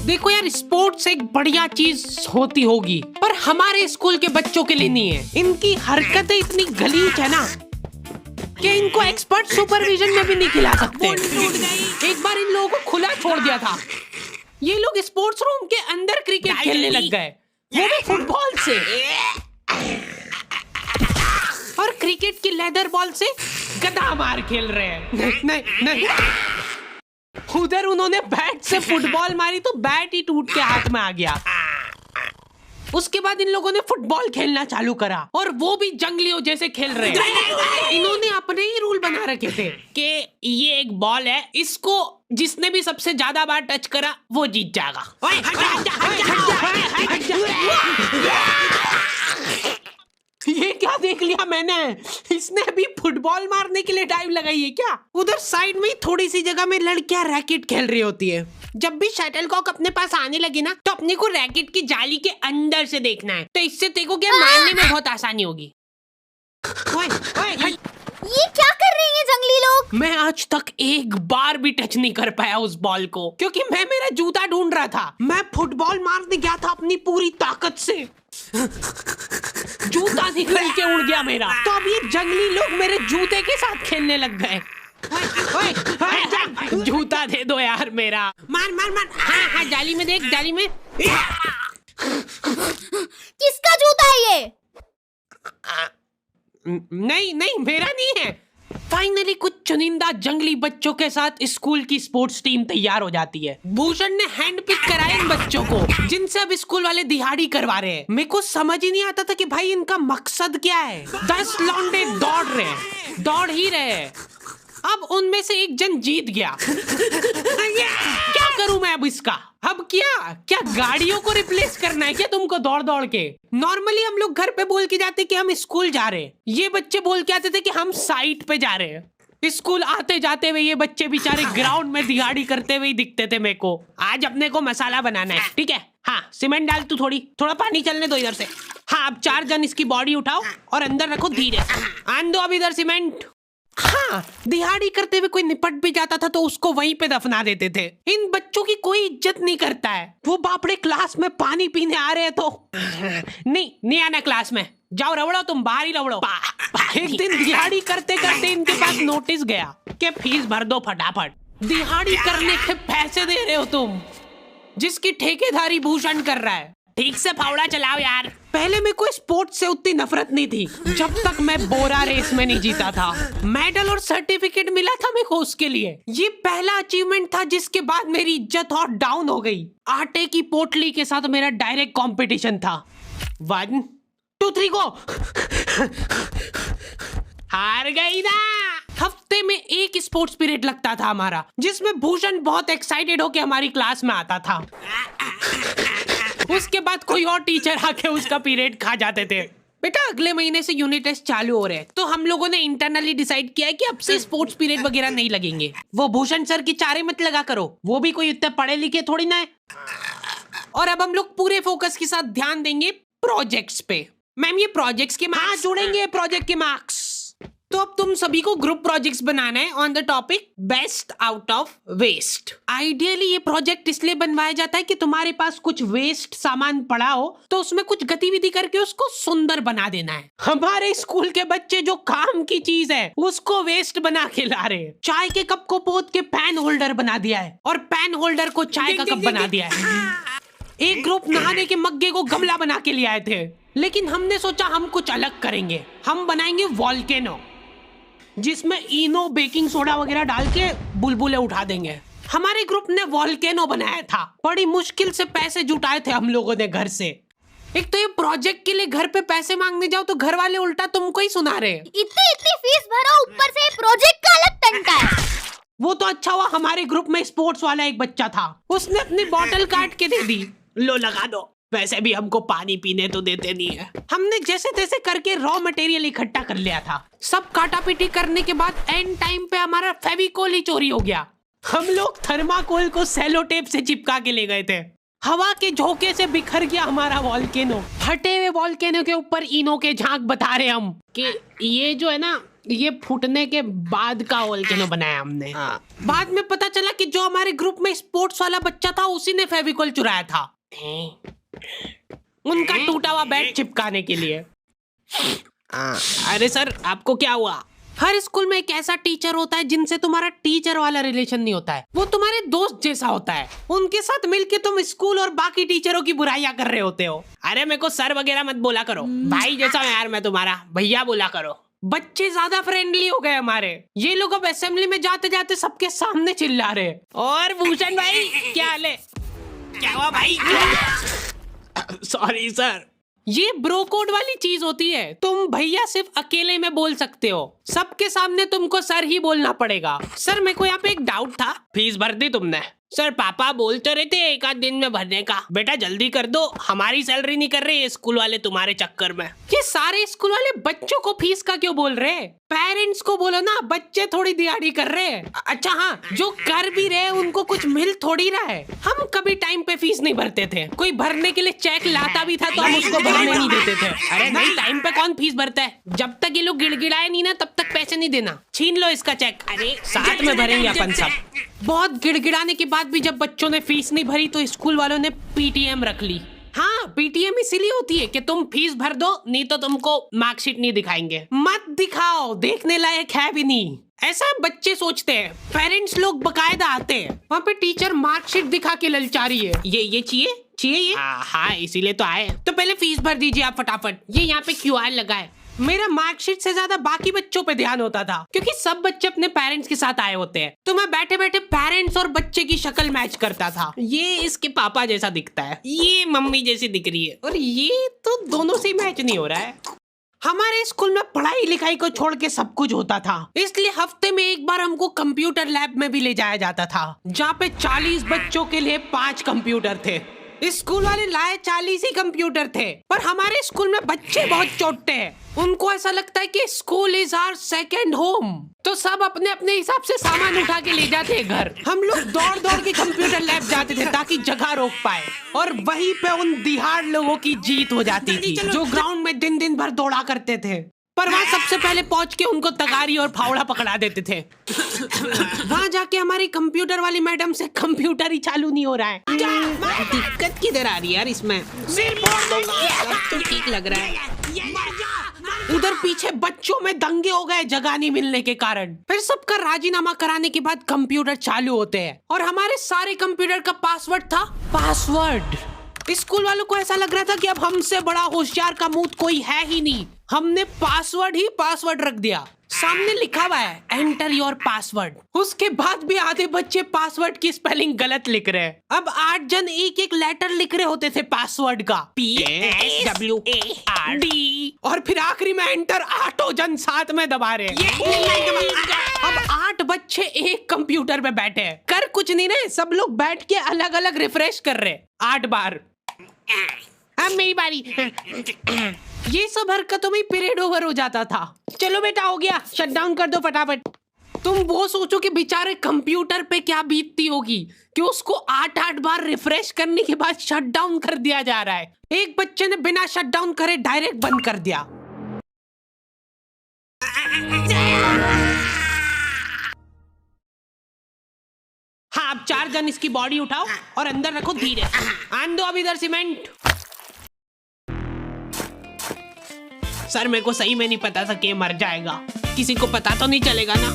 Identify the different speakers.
Speaker 1: देखो यार, स्पोर्ट्स एक बढ़िया चीज होती होगी, पर हमारे स्कूल के बच्चों के लिए नहीं है। इनकी हरकतें इतनी गलीज है ना कि इनको एक्सपर्ट सुपरविजन में भी नहीं खिला सकते। एक बार इन लोगों को खुला छोड़ दिया था, ये लोग स्पोर्ट्स रूम के अंदर क्रिकेट खेलने लग गए, वो भी फुटबॉल से, और क्रिकेट की लेदर बॉल से गदा मार खेल रहे हैं। नहीं, उधर उन्होंने बैट से फुटबॉल मारी तो बैट ही टूट के हाथ में आ गया। उसके बाद इन लोगों ने फुटबॉल खेलना चालू करा, और वो भी जंगलियों जैसे खेल रहे हैं। इन्होंने अपने ही रूल बना रखे थे कि ये एक बॉल है, इसको जिसने भी सबसे ज्यादा बार टच करा वो जीत जाएगा। ये क्या देख लिया मैंने, इसने अभी फुटबॉल मारने के लिए डाइव लगाई है क्या? उधर साइड में थोड़ी सी जगह में लड़कियां रैकेट खेल रही होती है। जब भी शटलकॉक अपने पास आने लगे ना, तो अपने को रैकेट की जाली के अंदर से देखना है, तो इससे तेको क्या मारने में बहुत आसानी होगी।
Speaker 2: ये क्या कर रहे हैं जंगली लोग?
Speaker 1: मैं आज तक एक बार भी टच नहीं कर पाया उस बॉल को, क्योंकि मैं मेरा जूता ढूंढ रहा था। मैं फुटबॉल मारने गया था अपनी पूरी ताकत से, जूता निकल के उड़ गया मेरा। तो अब ये जंगली लोग मेरे जूते के साथ खेलने लग गए। जूता दे दो यार मेरा। मार। हाँ, जाली में देख, जाली में।
Speaker 2: किसका जूता है ये?
Speaker 1: नहीं, मेरा नहीं है। फाइनली कुछ चुनिंदा जंगली बच्चों के साथ स्कूल की स्पोर्ट्स टीम तैयार हो जाती है। भूषण ने हैंड पिक कराया इन बच्चों को, जिनसे अब स्कूल वाले दिहाड़ी करवा रहे हैं। मेरे को समझ ही नहीं आता था कि भाई इनका मकसद क्या है। 10 लौंडे दौड़ ही रहे हैं। अब उनमें से एक जन जीत गया। क्या करूं मैं अब इसका? अब क्या गाड़ियों को रिप्लेस करना है क्या तुमको दौड़ के? नॉर्मली हम लोग घर पे बोल के जाते कि हम स्कूल जा रहे हैं, ये बच्चे बोल के आते थे कि हम साइट पे जा रहे हैं। स्कूल आते जाते हुए ये बच्चे बेचारे ग्राउंड में दिहाड़ी करते हुए दिखते थे मेरे को। आज अपने को मसाला बनाना है, ठीक है? हाँ, सीमेंट डाल तू, थोड़ा पानी चलने दो इधर से। हाँ, अब 4 जन इसकी बॉडी उठाओ और अंदर रखो धीरे। आन दो अब इधर सीमेंट। हाँ, दिहाड़ी करते हुए कोई निपट भी जाता था तो उसको वहीं पे दफना देते थे। इन बच्चों की कोई इज्जत नहीं करता है। वो बापड़े क्लास में पानी पीने आ रहे हैं तो नहीं आना क्लास में, जाओ रवड़ो, तुम बाहर ही रवड़ो। एक दिन दिहाड़ी करते करते इनके पास नोटिस गया कि फीस भर दो फटाफट। दिहाड़ी करने के पैसे दे रहे हो तुम, जिसकी ठेकेदारी भूषण कर रहा है। ठीक से फावड़ा चलाओ यार। पहले मेरे को स्पोर्ट्स से उतनी नफरत नहीं थी, जब तक मैं बोरा रेस में नहीं जीता था। मेडल और सर्टिफिकेट मिला था मेरे को उसके लिए। ये पहला अचीवमेंट था जिसके बाद मेरी इज्जत और डाउन हो गई। आटे की पोटली के साथ मेरा डायरेक्ट कंपटीशन था। 1 2 3 गो। हार गई ना। हफ्ते में एक स्पोर्ट्स पीरियड लगता था हमारा, जिसमें भूषण बहुत एक्साइटेड होके हमारी क्लास में आता था। उसके बाद कोई और टीचर आके उसका पीरियड खा जाते थे। बेटा, अगले महीने से यूनिट टेस्ट चालू हो रहे हैं, तो हम लोगों ने इंटरनली डिसाइड किया है कि अब से स्पोर्ट्स पीरियड वगैरह नहीं लगेंगे। वो भूषण सर की चारे मत लगा करो, वो भी कोई इतने पढ़े लिखे थोड़ी ना है। और अब हम लोग पूरे फोकस के साथ ध्यान देंगे प्रोजेक्ट्स पे। मैम, ये प्रोजेक्ट्स के मार्क्स जुड़ेंगे, प्रोजेक्ट के मार्क्स। तो अब तुम सभी को ग्रुप प्रोजेक्ट्स बनाना है on the topic best out of waste. Ideally ये प्रोजेक्ट इसलिए बनवाया जाता है कि तुम्हारे पास कुछ वेस्ट सामान पड़ा हो तो उसमें कुछ गतिविधि करके उसको सुंदर बना देना है। हमारे स्कूल के बच्चे जो काम की चीज है उसको वेस्ट बना के ला रहे हैं। चाय के कप को पोत के पेन होल्डर बना दिया है, और पेन होल्डर को चाय का कप बना दिया है। एक ग्रुप नहाने के मग्गे को गमला बना के ले आए थे, लेकिन हमने सोचा हम कुछ अलग करेंगे। हम बनाएंगे वॉल्केनो, जिसमें इनो बेकिंग सोडा वगैरह डाल के बुलबुले उठा देंगे। हमारे ग्रुप ने वॉल्केनो बनाया था। बड़ी मुश्किल से पैसे जुटाए थे हम लोगों ने घर से। एक तो ये प्रोजेक्ट के लिए घर पे पैसे मांगने जाओ तो घर वाले उल्टा तुमको ही सुना रहे।
Speaker 2: इतनी फीस भरो, ऊपर से प्रोजेक्ट का अलग टंटा है।
Speaker 1: वो तो अच्छा हुआ हमारे ग्रुप में स्पोर्ट्स वाला एक बच्चा था, उसने अपनी बॉटल काट के दे दी। लो लगा दो, वैसे भी हमको पानी पीने तो देते नहीं है। हमने जैसे तैसे करके रॉ मटेरियल इकट्ठा कर लिया था। सब काटा पीटी करने के बाद एंड टाइम पे हमारा फेविकोल ही चोरी हो गया। हम लोग थर्माकोल को सेलो टेप से चिपका के ले गए थे। हवा के झोंके से बिखर गया हमारा वॉल्केनो। फटे हुए वॉल्केनो के ऊपर इनो के झाग बता रहे हम कि ये जो है ना, ये फूटने के बाद का वोल्केनो बनाया हमने। बाद में पता चला कि जो हमारे ग्रुप में स्पोर्ट्स वाला बच्चा था उसी ने फेविकोल चुराया था उनका टूटा हुआ बैट चिपकाने के लिए। अरे सर आपको क्या हुआ? हर स्कूल में एक ऐसा टीचर होता है जिनसे तुम्हारा टीचर वाला रिलेशन नहीं होता है, वो तुम्हारे दोस्त जैसा होता है। उनके साथ मिलके तुम स्कूल और बाकी टीचरों की बुराइयां कर रहे होते हो। अरे मेरे को सर वगैरह मत बोला करो, भाई जैसा यार मैं तुम्हारा, भैया बोला करो। बच्चे ज्यादा फ्रेंडली हो गए हमारे। ये लोग अब असेंबली में जाते जाते सबके सामने चिल्ला रहे। और भूषण भाई क्या हाल है? क्या हुआ भाई? Sorry sir. ये ब्रो कोड वाली चीज होती है, तुम भैया सिर्फ अकेले में बोल सकते हो, सबके सामने तुमको सर ही बोलना पड़ेगा। सर मेरे को यहाँ पे एक डाउट था, फीस भर दी तुमने? सर पापा बोलते रहते एक आध दिन में भरने का। बेटा जल्दी कर दो, हमारी सैलरी नहीं कर रहे स्कूल वाले तुम्हारे चक्कर में। ये सारे स्कूल वाले बच्चों को फीस का क्यों बोल रहे? पेरेंट्स को बोलो ना, बच्चे थोड़ी दिहाड़ी कर रहे हैं। अच्छा हाँ, जो कर भी रहे उनको कुछ मिल थोड़ी रहा है। हम कभी टाइम पे फीस नहीं भरते थे, कोई भरने के लिए चेक लाता भी था तो हम उसको भरने नहीं देते थे। अरे नहीं, टाइम पे कौन फीस भरता है? जब तक ये लोग गिड़गिड़ाए नहीं ना तब तक पैसे नहीं देना। छीन लो इसका चेक। अरे साथ में भरेंगे अपन सब। बहुत गिड़गिड़ाने के बाद भी जब बच्चों ने फीस नहीं भरी तो स्कूल वालों ने पीटीएम रख ली। हाँ, पीटीएम इसीलिए होती है कि तुम फीस भर दो, नहीं तो तुमको मार्कशीट नहीं दिखाएंगे। मत दिखाओ, देखने लायक है भी नहीं। ऐसा बच्चे सोचते हैं। पेरेंट्स लोग बकायदा आते हैं, वहाँ पे टीचर मार्कशीट दिखा के ललचा रही है। ये चाहिए ये? हाँ इसीलिए तो आए। तो पहले फीस भर दीजिए आप फटाफट। ये यहाँ पे क्यूआर लगा है। मेरा मार्कशीट से ज्यादा बाकी बच्चों पे ध्यान होता था, क्योंकि सब बच्चे अपने पेरेंट्स के साथ आए होते हैं, तो मैं बैठे बैठे पेरेंट्स और बच्चे की शक्ल मैच करता था। ये इसके पापा जैसा दिखता है, ये मम्मी जैसी दिख रही है, और ये तो दोनों से मैच नहीं हो रहा है। हमारे स्कूल में पढ़ाई लिखाई को छोड़ के सब कुछ होता था, इसलिए हफ्ते में एक बार हमको कंप्यूटर लैब में भी ले जाया जाता था, जहाँ पे 40 बच्चों के लिए 5 कंप्यूटर थे। स्कूल वाले लाए 40 ही कंप्यूटर थे, पर हमारे स्कूल में बच्चे बहुत चोटते हैं। उनको ऐसा लगता है कि school is our second home, तो सब अपने अपने हिसाब से सामान उठा के ले जाते हैं घर। हम लोग दौड़ दौड़ के कंप्यूटर लैब जाते थे ताकि जगह रोक पाए, और वहीं पे उन दिहाड़ लोगों की जीत हो जाती थी जो ग्राउंड में दिन दिन भर दौड़ा करते थे। पर वहाँ सबसे पहले पहुंच के उनको तगारी और फावड़ा पकड़ा देते थे। वहाँ जाके हमारी कंप्यूटर वाली मैडम से कंप्यूटर ही चालू नहीं हो रहा है। दिक्कत किधर आ रही है यार इसमें? सिर फोड़ दूंगा। अब तो ठीक लग रहा है। उधर पीछे बच्चों में दंगे हो गए जगह नहीं मिलने के कारण। फिर सबका राजीनामा कराने के बाद कंप्यूटर चालू होते हैं, और हमारे सारे कंप्यूटर का पासवर्ड था पासवर्ड। स्कूल वालों को ऐसा लग रहा था कि अब हमसे बड़ा होशियार का मुंह कोई है ही नहीं। हमने पासवर्ड ही पासवर्ड रख दिया। सामने लिखा हुआ है एंटर योर पासवर्ड। उसके बाद भी आधे बच्चे पासवर्ड की स्पेलिंग गलत लिख रहे हैं। अब 8 जन एक एक लेटर लिख रहे होते थे पासवर्ड का, PSWRD, और फिर आखिरी में एंटर 8 जन साथ में दबा रहे। अब 8 बच्चे एक कंप्यूटर पे बैठे हैं, कर कुछ नहीं रहे, सब लोग बैठ के अलग अलग रिफ्रेश कर रहे 8 बार। अब मेरी बारी। ये सब हरकतों में पीरियड ओवर हो जाता था। चलो बेटा हो गया, शट डाउन कर दो फटाफट। तुम वो सोचो कि बेचारे कंप्यूटर पे क्या बीतती होगी कि उसको 8 बार रिफ्रेश करने के बाद शट डाउन कर दिया जा रहा है। एक बच्चे ने बिना शट डाउन करे डायरेक्ट बंद कर दिया। हाँ, अब 4 जन इसकी बॉडी उठाओ और अंदर रखो धीरे। आन दो अब इधर सीमेंट। सर मेरे को सही में नहीं पता था कि मर जाएगा, किसी को पता तो नहीं चलेगा ना?